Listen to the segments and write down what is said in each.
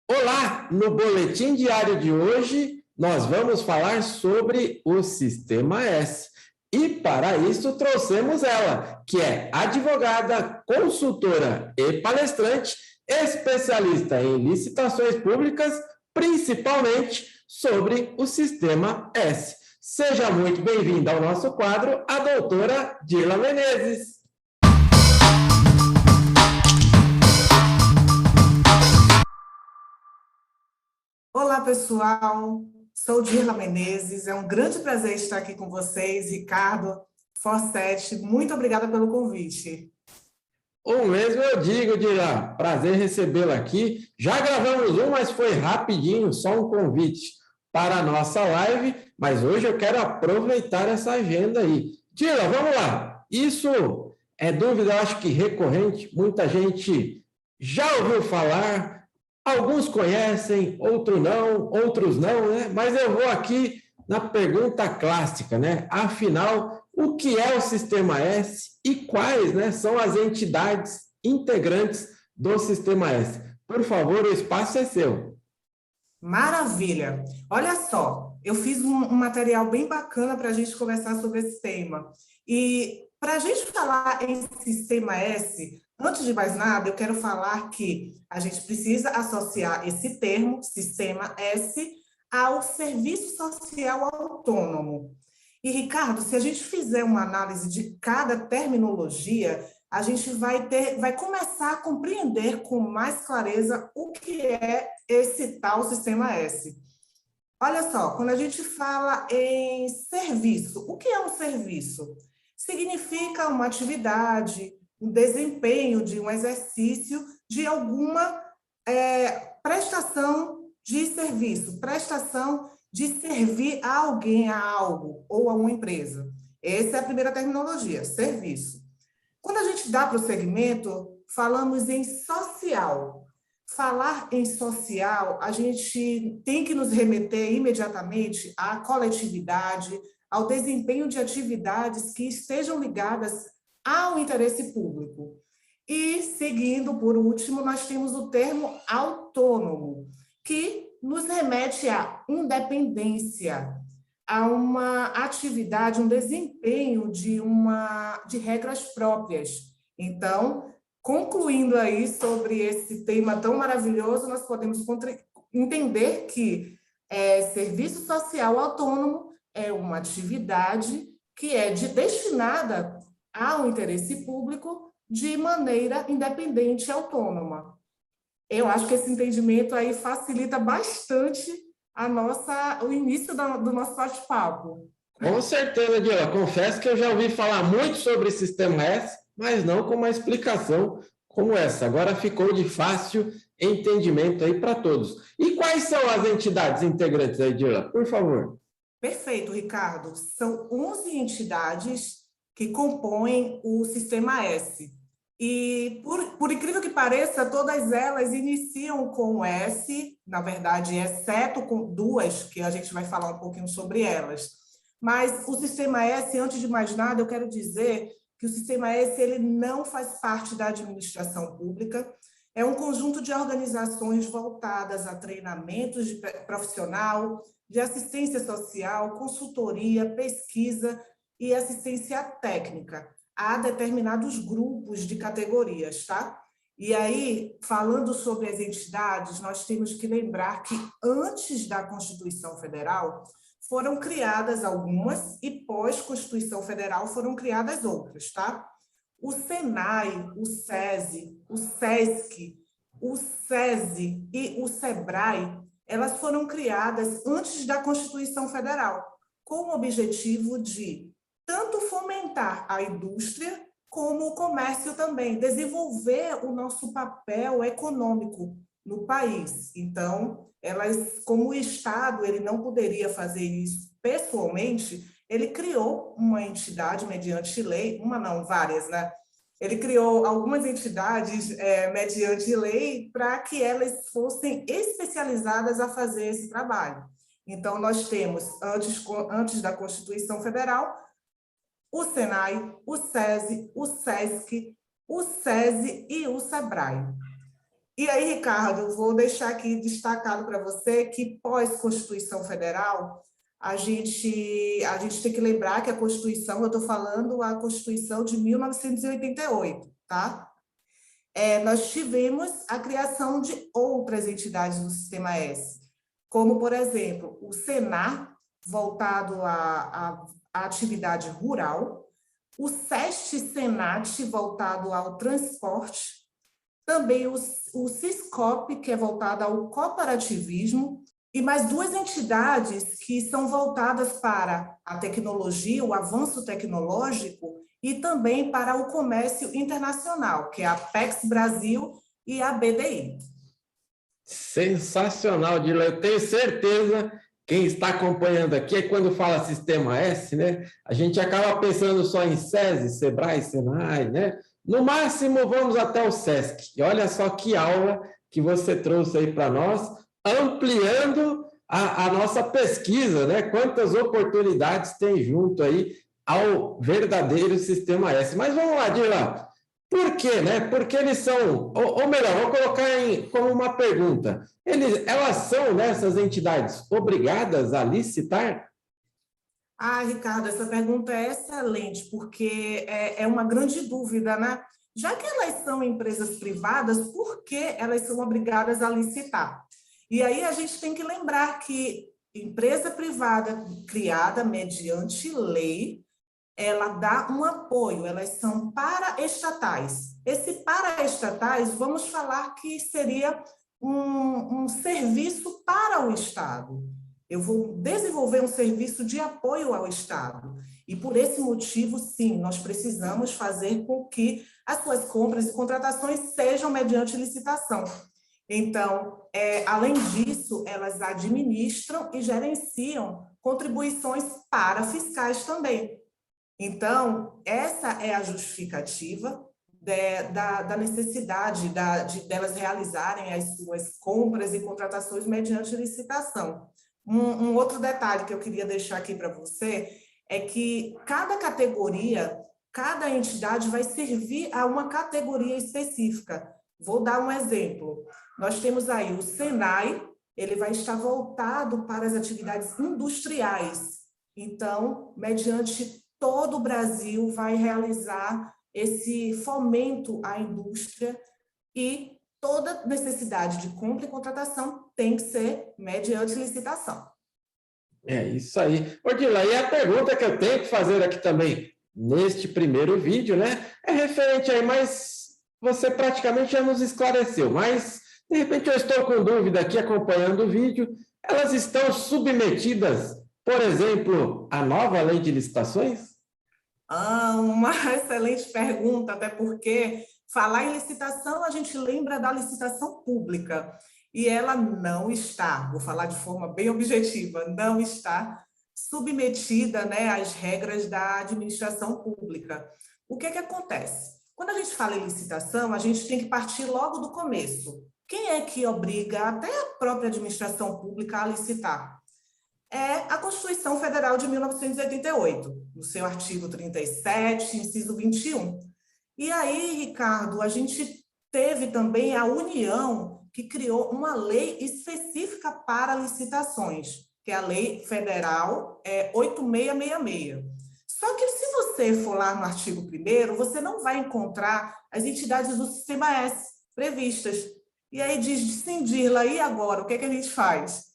Olá! No boletim diário de hoje, nós vamos falar sobre o Sistema S. E para isso trouxemos ela, que é advogada, consultora e palestrante, especialista em licitações públicas, principalmente sobre o Sistema S. Seja muito bem-vinda ao nosso quadro, a doutora Dirla Menezes. Olá, pessoal. Sou Dirla Menezes. É um grande prazer estar aqui com vocês, Ricardo Forsetti. Muito obrigada pelo convite. O mesmo eu digo, Dirla. Prazer recebê-la aqui. Já gravamos mas foi rapidinho, só um convite para a nossa live, mas hoje eu quero aproveitar essa agenda aí. Dirla, vamos lá. Isso é dúvida, eu acho que recorrente, muita gente já ouviu falar, alguns conhecem, outros não, né? Mas eu vou aqui na pergunta clássica, né? Afinal, o que é o Sistema S e quais, né, são as entidades integrantes do Sistema S? Por favor, o espaço é seu. Maravilha! Olha só, eu fiz um material bem bacana para a gente conversar sobre esse tema. E para a gente falar em Sistema S, antes de mais nada, eu quero falar que a gente precisa associar esse termo, Sistema S, ao serviço social autônomo. E, Ricardo, se a gente fizer uma análise de cada terminologia, a gente vai começar a compreender com mais clareza o que é esse tal Sistema S. Olha só, quando a gente fala em serviço, o que é um serviço? Significa uma atividade, um desempenho de um exercício de alguma prestação de serviço, prestação de servir a alguém, a algo ou a uma empresa. Essa é a primeira terminologia, serviço. Quando a gente dá prosseguimento, falamos em social. Falar em social, a gente tem que nos remeter imediatamente à coletividade, ao desempenho de atividades que estejam ligadas ao interesse público. E, seguindo, por último, nós temos o termo autônomo, que nos remete à independência, a uma atividade, um desempenho de regras próprias. Então, concluindo aí sobre esse tema tão maravilhoso, nós podemos entender que serviço social autônomo é uma atividade que é destinada ao interesse público de maneira independente e autônoma. Eu acho que esse entendimento aí facilita bastante o início do nosso bate-papo. Com certeza, Diogo. Confesso que eu já ouvi falar muito sobre Sistema S, mas não com uma explicação como essa. Agora ficou de fácil entendimento aí para todos. E quais são as entidades integrantes aí, Diogo? Por favor. Perfeito, Ricardo. São 11 entidades que compõem o Sistema S. E, por incrível que pareça, todas elas iniciam com S, na verdade, exceto com duas, que a gente vai falar um pouquinho sobre elas. Mas o Sistema S, antes de mais nada, eu quero dizer que o Sistema S ele não faz parte da administração pública, é um conjunto de organizações voltadas a treinamentos de profissional, de assistência social, consultoria, pesquisa e assistência técnica a determinados grupos de categorias, tá? E aí, falando sobre as entidades, nós temos que lembrar que antes da Constituição Federal foram criadas algumas e pós-Constituição Federal foram criadas outras, tá? O SENAI, o SESI, o SESC, o SESI e o SEBRAE, elas foram criadas antes da Constituição Federal, com o objetivo de tanto fomentar a indústria como o comércio também, desenvolver o nosso papel econômico no país. Então, elas, como o Estado, ele não poderia fazer isso pessoalmente, ele criou uma entidade mediante lei, uma não, várias, né? Ele criou algumas entidades mediante lei para que elas fossem especializadas a fazer esse trabalho. Então, nós temos, antes da Constituição Federal, o SENAI, o SESI, o SESC, o SESI e o SEBRAE. E aí, Ricardo, eu vou deixar aqui destacado para você que pós-Constituição Federal, a gente tem que lembrar que a Constituição, eu estou falando a Constituição de 1988, tá? Nós tivemos a criação de outras entidades do Sistema S, como, por exemplo, o Senar, voltado à atividade rural, o SEST-Senat, voltado ao transporte, também o Siscop, que é voltado ao cooperativismo, e mais duas entidades que são voltadas para a tecnologia, o avanço tecnológico, e também para o comércio internacional, que é a Apex Brasil e a BDI. Sensacional, Dila. Eu tenho certeza, quem está acompanhando aqui, quando fala Sistema S, né? A gente acaba pensando só em SESI, Sebrae, Senai, né? No máximo, vamos até o SESC. E olha só que aula que você trouxe aí para nós, ampliando a nossa pesquisa, né? Quantas oportunidades tem junto aí ao verdadeiro Sistema S. Mas vamos lá, Dila. Por quê, né? Porque eles são, ou melhor, vou colocar como uma pergunta. Elas são, né, essas entidades, obrigadas a licitar? Ricardo, essa pergunta é excelente, porque é uma grande dúvida, né? Já que elas são empresas privadas, por que elas são obrigadas a licitar? E aí a gente tem que lembrar que empresa privada criada mediante lei, ela dá um apoio, elas são paraestatais. Esse paraestatais, vamos falar que seria um serviço para o Estado. Eu vou desenvolver um serviço de apoio ao Estado. E por esse motivo, sim, nós precisamos fazer com que as suas compras e contratações sejam mediante licitação. Então, além disso, elas administram e gerenciam contribuições para fiscais também. Então, essa é a justificativa da necessidade delas realizarem as suas compras e contratações mediante licitação. Um outro detalhe que eu queria deixar aqui para você é que cada categoria, cada entidade vai servir a uma categoria específica. Vou dar um exemplo. Nós temos aí o Senai, ele vai estar voltado para as atividades industriais. Então, mediante todo o Brasil, vai realizar esse fomento à indústria e toda necessidade de compra e contratação tem que ser mediante licitação. É isso aí. Odila, e a pergunta que eu tenho que fazer aqui também, neste primeiro vídeo, né, é referente aí, mas você praticamente já nos esclareceu, mas de repente eu estou com dúvida aqui acompanhando o vídeo, elas estão submetidas, por exemplo, à nova lei de licitações? Uma excelente pergunta, até porque falar em licitação, a gente lembra da licitação pública, e ela não está, vou falar de forma bem objetiva, não está submetida, né, às regras da administração pública. O que acontece? Quando a gente fala em licitação, a gente tem que partir logo do começo. Quem é que obriga até a própria administração pública a licitar? É a Constituição Federal de 1988, no seu artigo 37, inciso 21. E aí, Ricardo, a gente teve também a União, que criou uma lei específica para licitações, que é a Lei Federal 8666. Só que se você for lá no artigo 1º, você não vai encontrar as entidades do Sistema S previstas. E aí diz, sim, Dirla, e agora? O que a gente faz?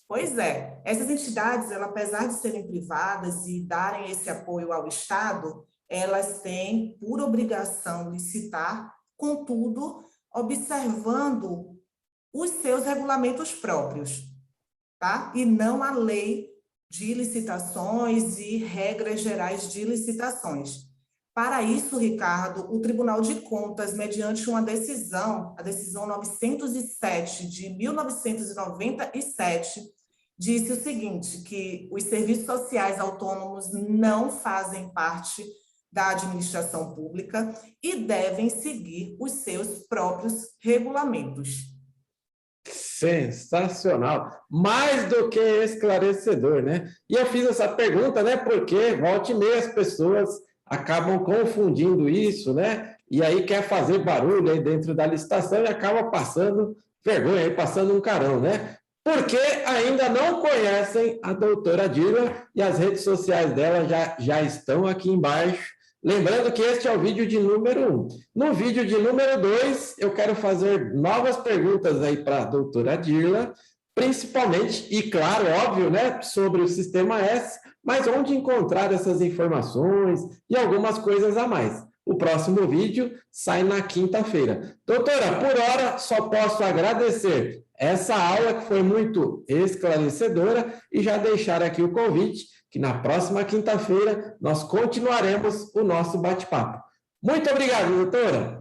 Pois é, essas entidades, apesar de serem privadas e darem esse apoio ao Estado, elas têm por obrigação licitar, contudo, observando os seus regulamentos próprios, tá? E não a lei de licitações e regras gerais de licitações. Para isso, Ricardo, o Tribunal de Contas, mediante uma decisão, a decisão 907 de 1997, disse o seguinte, que os serviços sociais autônomos não fazem parte da administração pública e devem seguir os seus próprios regulamentos. Sensacional, mais do que esclarecedor, né? E eu fiz essa pergunta, né? Porque volta e meia as pessoas acabam confundindo isso, né? e aí quer fazer barulho aí dentro da licitação e acaba passando vergonha, aí passando um carão, né? Porque ainda não conhecem a doutora Dirla e as redes sociais dela já estão aqui embaixo. Lembrando que este é o vídeo de número 1. No vídeo de número 2, eu quero fazer novas perguntas aí para a doutora Dirla, principalmente, e claro, óbvio, né, sobre o Sistema S, mas onde encontrar essas informações e algumas coisas a mais. O próximo vídeo sai na quinta-feira. Doutora, por hora, só posso agradecer essa aula que foi muito esclarecedora e já deixar aqui o convite que na próxima quinta-feira nós continuaremos o nosso bate-papo. Muito obrigado, doutora.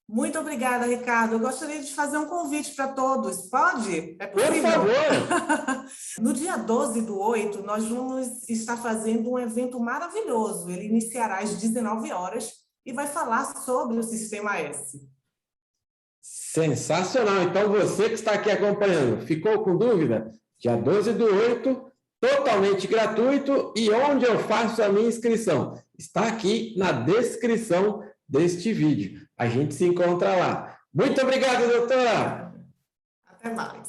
Muito obrigada, Ricardo. Eu gostaria de fazer um convite para todos. Pode? É possível? Por favor. No dia 12/8, nós vamos estar fazendo um evento maravilhoso. Ele iniciará às 19 horas e vai falar sobre o Sistema S. Sensacional! Então, você que está aqui acompanhando, ficou com dúvida? Dia 12/8, totalmente gratuito. E onde eu faço a minha inscrição? Está aqui na descrição deste vídeo. A gente se encontra lá. Muito obrigado, doutora! Até mais.